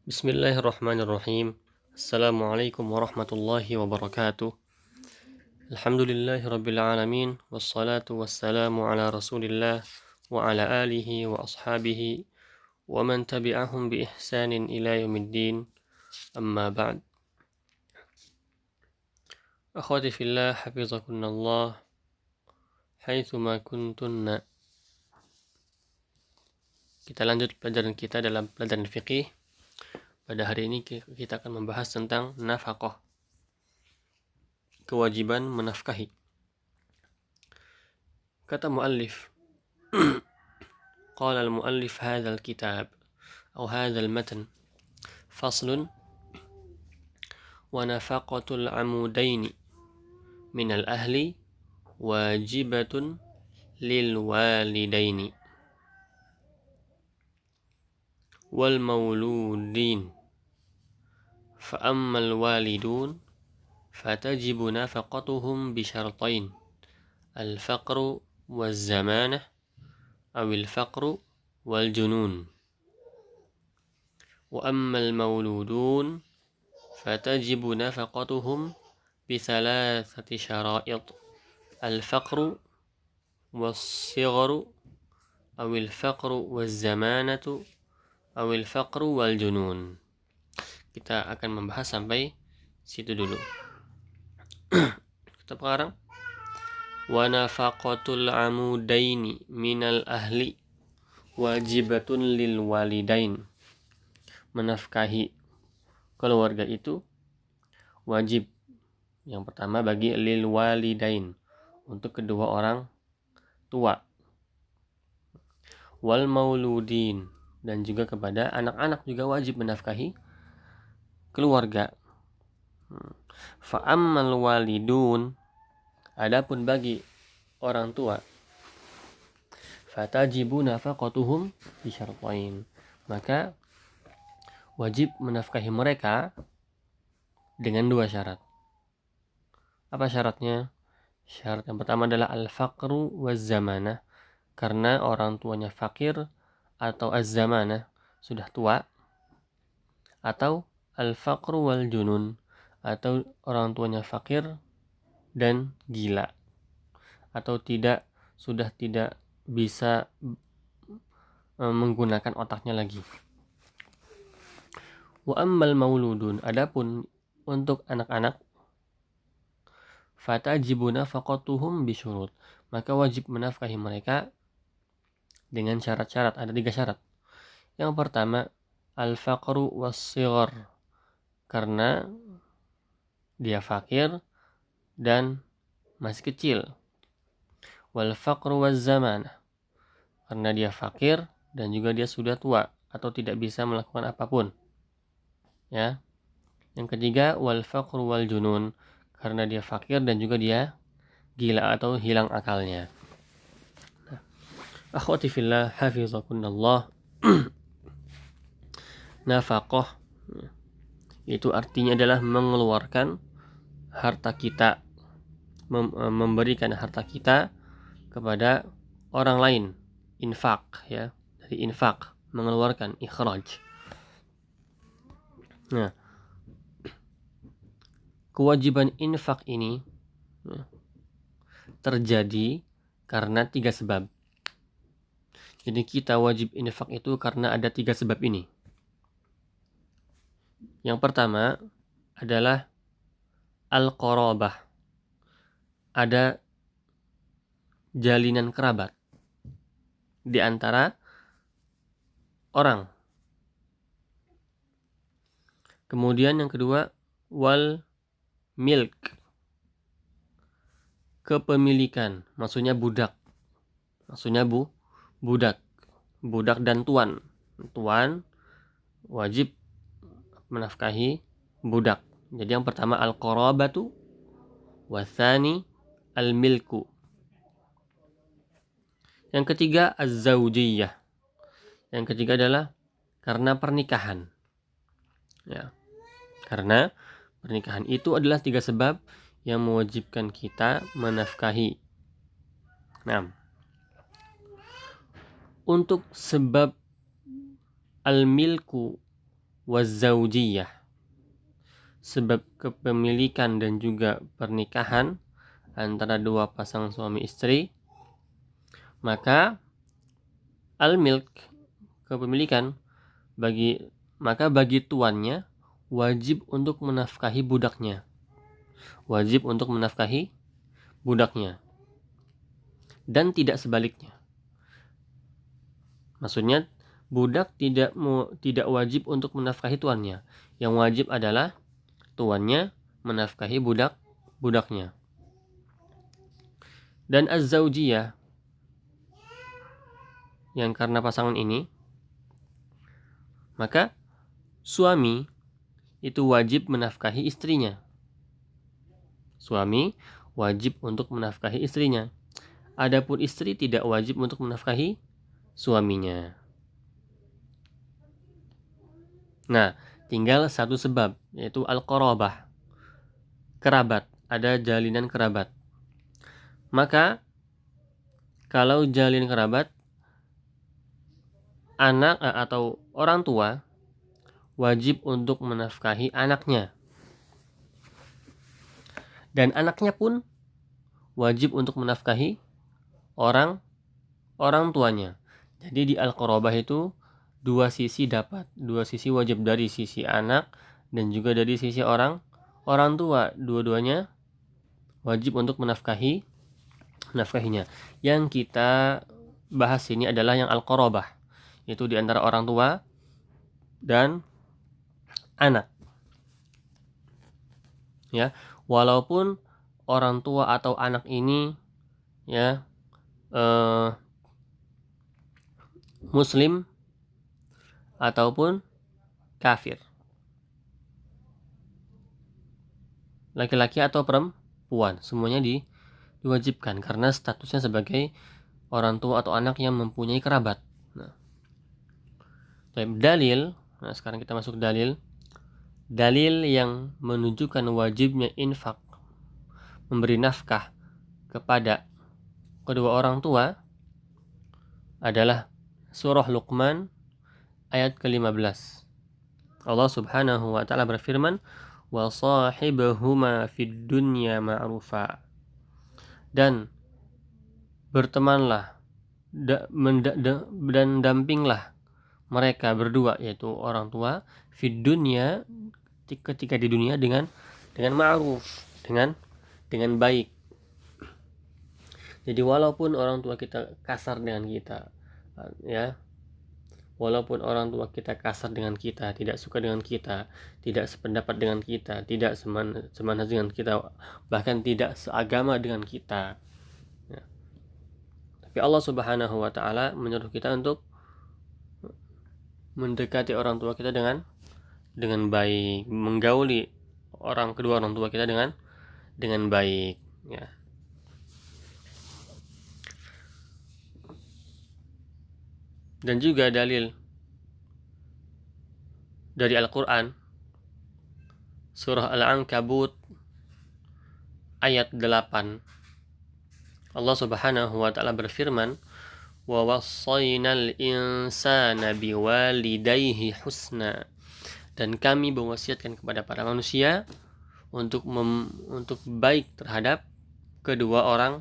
Bismillahirrahmanirrahim. Assalamualaikum warahmatullahi wabarakatuh. Alhamdulillahirabbil alamin wassalatu wassalamu ala Rasulillah wa ala alihi wa ashabihi wa man tabi'ahum bi ihsanin ila yaumiddin. Amma ba'd. Akhwati fillah hafizakunallah haitsu ma kuntunna. Kita lanjut pelajaran kita dalam pelajaran fikih. Pada hari ini kita akan membahas tentang nafaqah, kewajiban menafkahi. Kata muallif, qala al-muallif hadha al-kitab atau hadha al-matan faslun wa nafaqatul amudaini min al-ahli wajibatun lil walidaini wal mauludin fa ammal walidun fatajibu nafaqatuhum bi syartain al-faqru waz zamanah awil faqru wal junun wa ammal mauludun fatajibu nafaqatuhum bi thalathati syara'id al-faqru was-sigharu awil faqru waz zamanatu awil faqru wal junun. Kita akan membahas sampai situ dulu. Kita sekarang wa nafaqatul amudaini minal ahli wajibatun lil walidain. Menafkahi keluarga itu wajib. Yang pertama bagi lil walidain, untuk kedua orang tua. Wal mauludin, dan juga kepada anak-anak juga wajib menafkahi keluarga. Fa ammal walidun, adapun bagi orang tua, fatajibu nafaqatuhum bi syartain, maka wajib menafkahi mereka dengan dua syarat. Apa syaratnya? Syarat yang pertama adalah al-faqru waz zamanah, karena orang tuanya fakir atau az-zamanah sudah tua, atau al-faqru wal junun, atau orang tuanya fakir dan gila, atau sudah tidak bisa menggunakan otaknya lagi. Wa ammal mauludun, adapun untuk anak-anak, fatajibu nafaqatuhum bisyurut, maka wajib menafkahi mereka dengan syarat-syarat. Ada 3 syarat. Yang pertama al-faqru was-sighar, karena dia fakir dan masih kecil. Wal faqru waz zamanah, karena dia fakir dan juga dia sudah tua atau tidak bisa melakukan apapun. Ya. Yang ketiga wal faqru wal junun, karena dia fakir dan juga dia gila atau hilang akalnya. Akhwati fillah hafizakunallah. Nafaqah itu artinya adalah mengeluarkan harta kita, memberikan harta kita kepada orang lain. Infak, ya, dari infak, mengeluarkan, ikhraj. Nah, kewajiban infak ini terjadi karena 3 sebab. Jadi kita wajib infak itu karena ada 3 sebab ini. Yang pertama adalah al-qarabah, ada jalinan kerabat di antara orang. Kemudian yang kedua wal milk, kepemilikan, maksudnya budak. Maksudnya budak dan tuan. Tuan wajib menafkahi budak. Jadi yang pertama al-qarabatu, wathani al-milku. Yang ketiga az-zawjiyah. Yang ketiga adalah karena pernikahan. Ya. Karena pernikahan itu adalah 3 sebab yang mewajibkan kita menafkahi. Nah, untuk sebab al-milku wazzaujiyah, sebab kepemilikan dan juga pernikahan antara dua pasang suami istri, maka al-milk, kepemilikan, bagi tuannya wajib untuk menafkahi budaknya. Wajib untuk menafkahi budaknya. Dan tidak sebaliknya. Maksudnya budak tidak wajib untuk menafkahi tuannya. Yang wajib adalah tuannya menafkahi budaknya. Dan az-zaujiyah, yang karena pasangan ini, maka suami itu wajib menafkahi istrinya. Suami wajib untuk menafkahi istrinya. Adapun istri tidak wajib untuk menafkahi suaminya. Nah, tinggal satu sebab, yaitu al-qarabah, kerabat, ada jalinan kerabat. Maka kalau jalin kerabat, anak atau orang tua wajib untuk menafkahi anaknya. Dan anaknya pun wajib untuk menafkahi orang tuanya. Jadi di al-qarabah itu dua sisi wajib, dari sisi anak dan juga dari sisi orang tua. Dua-duanya wajib untuk menafkahinya. Yang kita bahas ini adalah yang al-qarabah, itu di antara orang tua dan anak. Ya, walaupun orang tua atau anak ini ya muslim ataupun kafir, laki-laki atau perempuan, semuanya diwajibkan karena statusnya sebagai orang tua atau anak yang mempunyai kerabat. Nah, dalil. Nah, sekarang kita masuk dalil yang menunjukkan wajibnya infak, memberi nafkah kepada kedua orang tua adalah surah Luqman ayat ke-15. Allah Subhanahu wa taala berfirman, "Wa shahibahuma fid dunya ma'rufa." Dan bertemanlah dan dampinglah mereka berdua, yaitu orang tua, fid dunya, ketika di dunia, dengan ma'ruf, dengan baik. Jadi walaupun orang tua kita kasar dengan kita, ya, walaupun orang tua kita kasar dengan kita, tidak suka dengan kita, tidak sependapat dengan kita, tidak semanhaj dengan kita, bahkan tidak seagama dengan kita, ya. Tapi Allah Subhanahu wa taala menyuruh kita untuk mendekati orang tua kita dengan baik, menggauli kedua orang tua kita dengan baik, ya. Dan juga dalil dari Al-Quran, surah Al-Ankabut ayat 8. Allah Subhanahu wa ta'ala berfirman, wa wassaynal insana biwalidayhi husna. Dan kami mewasiatkan kepada para manusia untuk baik terhadap kedua orang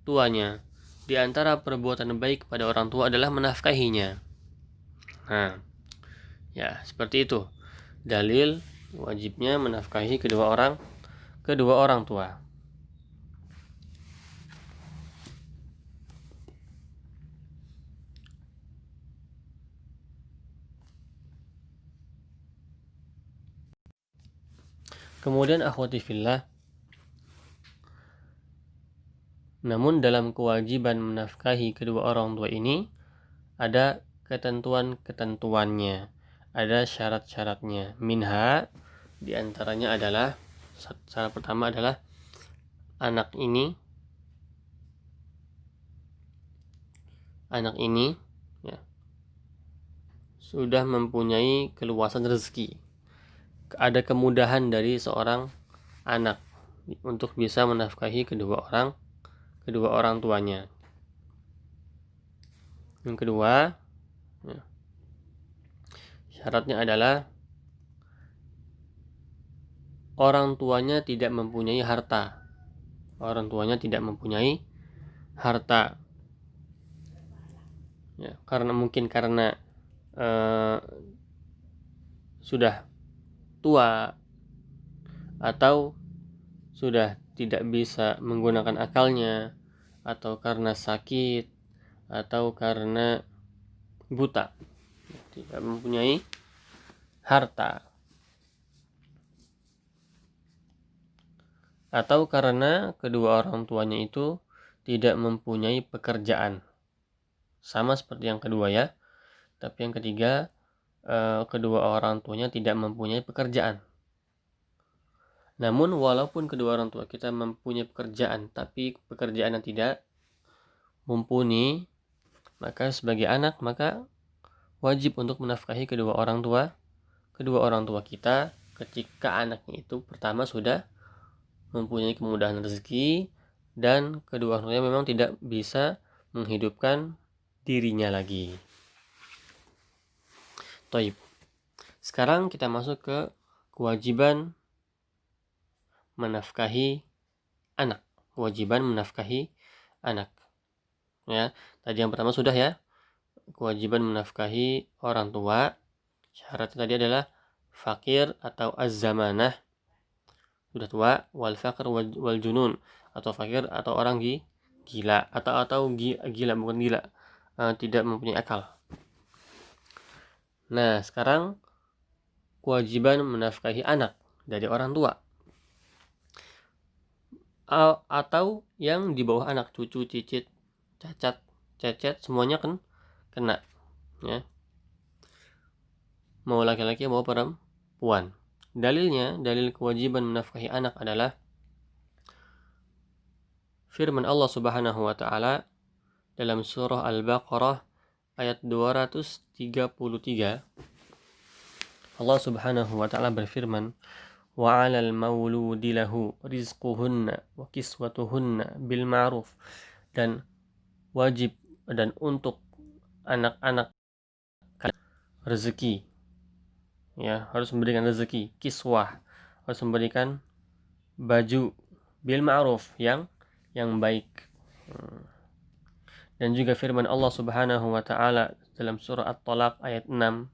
tuanya. Di antara perbuatan baik kepada orang tua adalah menafkahinya. Nah, ya, seperti itu dalil wajibnya menafkahi kedua orang tua. Kemudian akhwati fillah, namun dalam kewajiban menafkahi kedua orang tua ini ada ketentuan-ketentuannya, ada syarat-syaratnya. Minha, diantaranya adalah, syarat pertama adalah anak ini ya, sudah mempunyai keluasan rezeki, ada kemudahan dari seorang anak untuk bisa menafkahi kedua orang tuanya. Yang kedua, ya, syaratnya adalah orang tuanya tidak mempunyai harta. Orang tuanya tidak mempunyai harta. Ya, karena sudah tua atau sudah tidak bisa menggunakan akalnya, atau karena sakit, atau karena buta, tidak mempunyai harta, atau karena kedua orang tuanya itu tidak mempunyai pekerjaan. Sama seperti yang kedua ya, tapi yang ketiga kedua orang tuanya tidak mempunyai pekerjaan. Namun walaupun kedua orang tua kita mempunyai pekerjaan, tapi pekerjaan yang tidak mumpuni, maka sebagai anak maka wajib untuk menafkahi kedua orang tua kita ketika anaknya itu pertama sudah mempunyai kemudahan rezeki dan kedua orang tuanya memang tidak bisa menghidupkan dirinya lagi. Taib. Sekarang kita masuk ke kewajiban menafkahi anak. Kewajiban menafkahi anak. Ya, tadi yang pertama sudah ya. Kewajiban menafkahi orang tua. Syaratnya tadi adalah fakir atau az-zamanah, sudah tua, wal faqr wal junun, atau fakir atau orang gila atau gila bukan gila, tidak mempunyai akal. Nah, sekarang kewajiban menafkahi anak dari orang tua atau yang di bawah anak, cucu, cicit, cacat, cecet, semuanya kan kena ya. Mau laki-laki mau perempuan. Dalil kewajiban menafkahi anak adalah firman Allah Subhanahu wa taala dalam surah Al-Baqarah ayat 233. Allah Subhanahu wa taala berfirman, wa 'alal mauludi lahu rizquhunna wa kiswatuhunna bil ma'ruf, dan wajib dan untuk anak-anak rezeki, ya, harus memberikan rezeki, kiswah, harus memberikan baju, bil ma'ruf, yang baik. Dan juga firman Allah Subhanahu wa taala dalam surah At-Talaq ayat 6,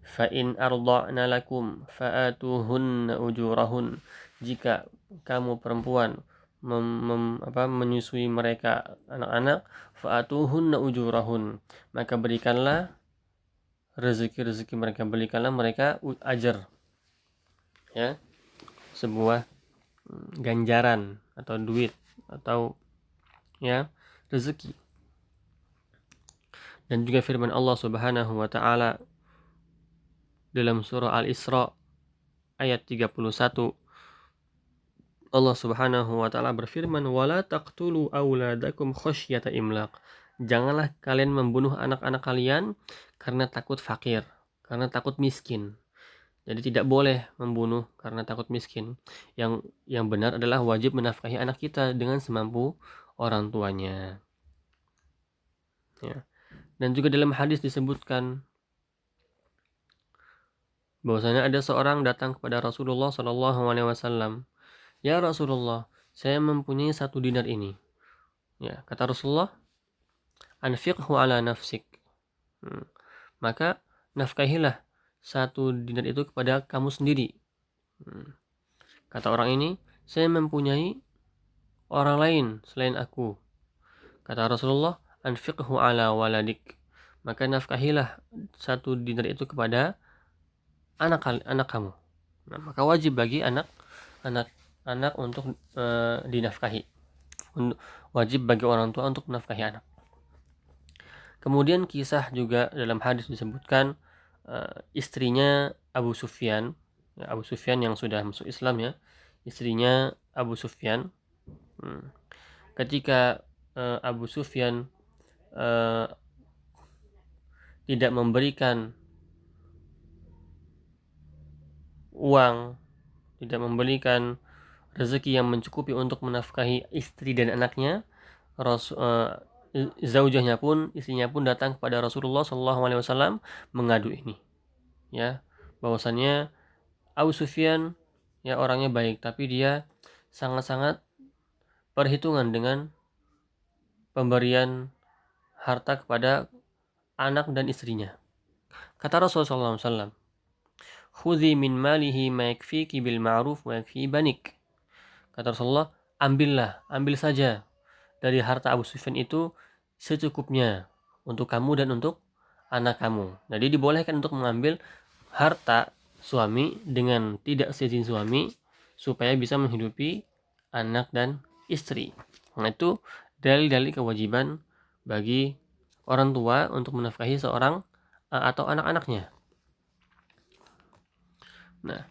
fa in arda'na lakum fa'atuhunna ujurahun, jika kamu perempuan menyusui mereka anak-anak, fa'atuhunna ujurahun, maka berikanlah rezeki mereka, berikanlah mereka ajar, ya, sebuah ganjaran atau duit atau ya rezeki. Dan juga firman Allah Subhanahu wa taala dalam surah Al-Isra ayat 31, Allah Subhanahu wa taala berfirman, wala taqtulu auladakum khasyata imlaq, janganlah kalian membunuh anak-anak kalian karena takut fakir, karena takut miskin. Jadi tidak boleh membunuh karena takut miskin. Yang benar adalah wajib menafkahi anak kita dengan semampu orang tuanya. Ya. Dan juga dalam hadis disebutkan bahwasanya ada seorang datang kepada Rasulullah SAW. Ya Rasulullah, saya mempunyai 1 dinar ini. Ya, kata Rasulullah, anfiqhu ala nafsik. Maka nafkahilah 1 dinar itu kepada kamu sendiri. Kata orang ini, saya mempunyai orang lain selain aku. Kata Rasulullah, anfiqhu ala waladik. Maka nafkahilah 1 dinar itu kepada anak kamu. Nah, maka wajib bagi anak untuk dinafkahi. Wajib bagi orang tua untuk menafkahi anak. Kemudian kisah juga dalam hadis disebutkan istrinya Abu Sufyan, yang sudah masuk Islam ya, istrinya Abu Sufyan, ketika Abu Sufyan tidak memberikan uang, tidak memberikan rezeki yang mencukupi untuk menafkahi istri dan anaknya, istrinya pun datang kepada Rasulullah SAW mengadu ini, ya, bahwasannya Abu Sufyan ya orangnya baik, tapi dia sangat-sangat perhitungan dengan pemberian harta kepada anak dan istrinya. Kata Rasulullah SAW, "Khudhi min malihi ma yakfiki bil ma'ruf wa yakfi banik." Kata Rasulullah, ambil saja dari harta Abu Sufyan itu secukupnya untuk kamu dan untuk anak kamu. Jadi dibolehkan untuk mengambil harta suami dengan tidak seizin suami supaya bisa menghidupi anak dan istri. Nah, itu dalil-dalil kewajiban bagi orang tua untuk menafkahi seorang atau anak-anaknya. Nah,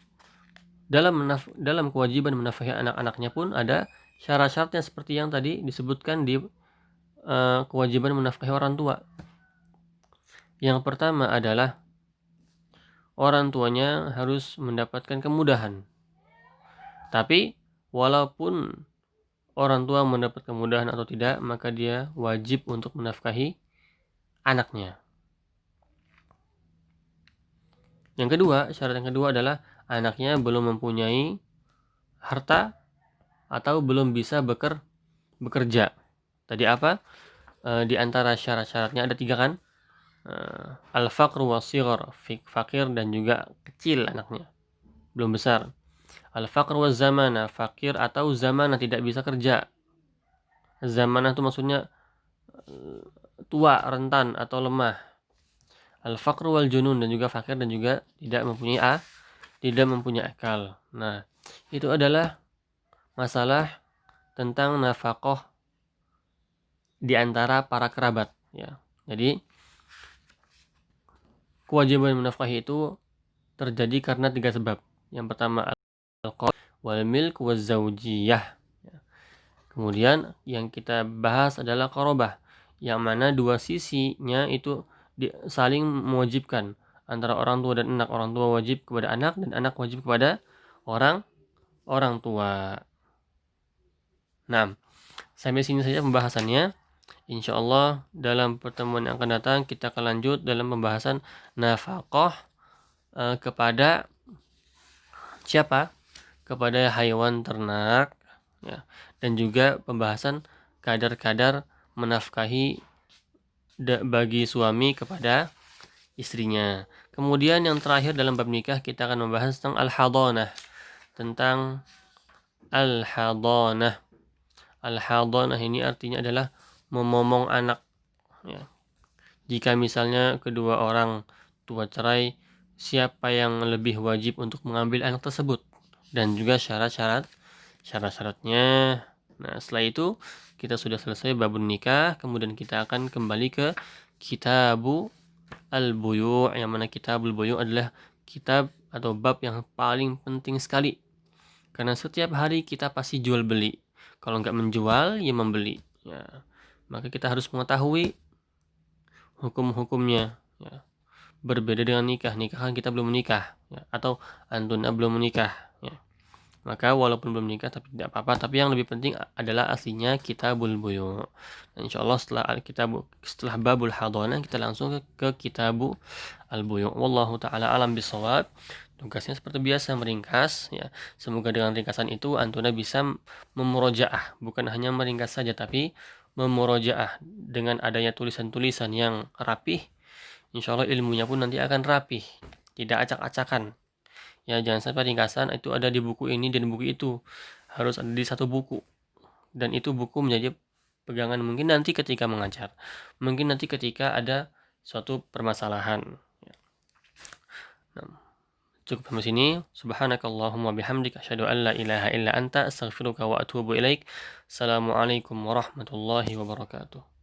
dalam kewajiban menafkahi anak-anaknya pun ada syarat-syaratnya seperti yang tadi disebutkan di kewajiban menafkahi orang tua. Yang pertama adalah orang tuanya harus mendapatkan kemudahan. Tapi walaupun orang tua mendapat kemudahan atau tidak, maka dia wajib untuk menafkahi anaknya. Yang kedua, syarat yang kedua adalah anaknya belum mempunyai harta atau belum bisa bekerja. Tadi apa? Di antara syarat-syaratnya ada 3 kan? Al-faqr wa sighar, fakir dan juga kecil anaknya, belum besar. Al-faqr wa zamana, fakir atau zamana tidak bisa kerja. Zamana itu maksudnya tua, rentan atau lemah. Al-faqr wal junun, dan juga fakir dan juga tidak mempunyai akal. Nah, itu adalah masalah tentang nafkah di antara para kerabat, ya. Jadi kewajiban menafkahi itu terjadi karena 3 sebab. Yang pertama al-qad wal milk waz zaujiyah. Kemudian yang kita bahas adalah qarabah, yang mana dua sisinya itu saling mewajibkan antara orang tua dan anak. Orang tua wajib kepada anak dan anak wajib kepada orang tua. Nah, sampai sini saja pembahasannya. Insya Allah dalam pertemuan yang akan datang kita akan lanjut dalam pembahasan nafkah kepada siapa? Kepada hewan ternak, ya. Dan juga pembahasan kadar-kadar menafkahi bagi suami kepada istrinya. Kemudian yang terakhir dalam bab nikah kita akan membahas tentang al-hadanah. Tentang al-hadanah. Al-hadanah ini artinya adalah memomong anak, ya. Jika misalnya kedua orang tua cerai, siapa yang lebih wajib untuk mengambil anak tersebut, dan juga syarat-syaratnya. Nah, setelah itu kita sudah selesai babun nikah, kemudian kita akan kembali ke kitabu al-buyu', yang mana kitabul buyu' adalah kitab atau bab yang paling penting sekali. Karena setiap hari kita pasti jual beli. Kalau nggak menjual, ya membeli. Ya, maka kita harus mengetahui hukum-hukumnya. Ya. Berbeda dengan nikah. Nikah kan kita belum menikah, ya. Atau antuna belum menikah. Ya. Maka walaupun belum nikah tapi tidak apa-apa. Tapi yang lebih penting adalah aslinya kitabul buyu'. Dan insyaallah setelah babul hadanah kita langsung ke kitabu al-buyu'. Wallahu taala alam bisawab. Tugasnya seperti biasa meringkas, ya. Semoga dengan ringkasan itu antuna bisa memurojaah, bukan hanya meringkas saja tapi memurojaah dengan adanya tulisan-tulisan yang rapih. Insyaallah ilmunya pun nanti akan rapih, tidak acak-acakan. Ya, jangan sampai ringkasan itu ada di buku ini dan buku itu. Harus ada di satu buku. Dan itu buku menjadi pegangan mungkin nanti ketika mengajar. Mungkin nanti ketika ada suatu permasalahan. Nah, cukup sampai sini. Subhanakallahumma bihamdika asyhadu an la ilaha illa anta astaghfiruka wa atubu ilaik. Assalamualaikum warahmatullahi wabarakatuh.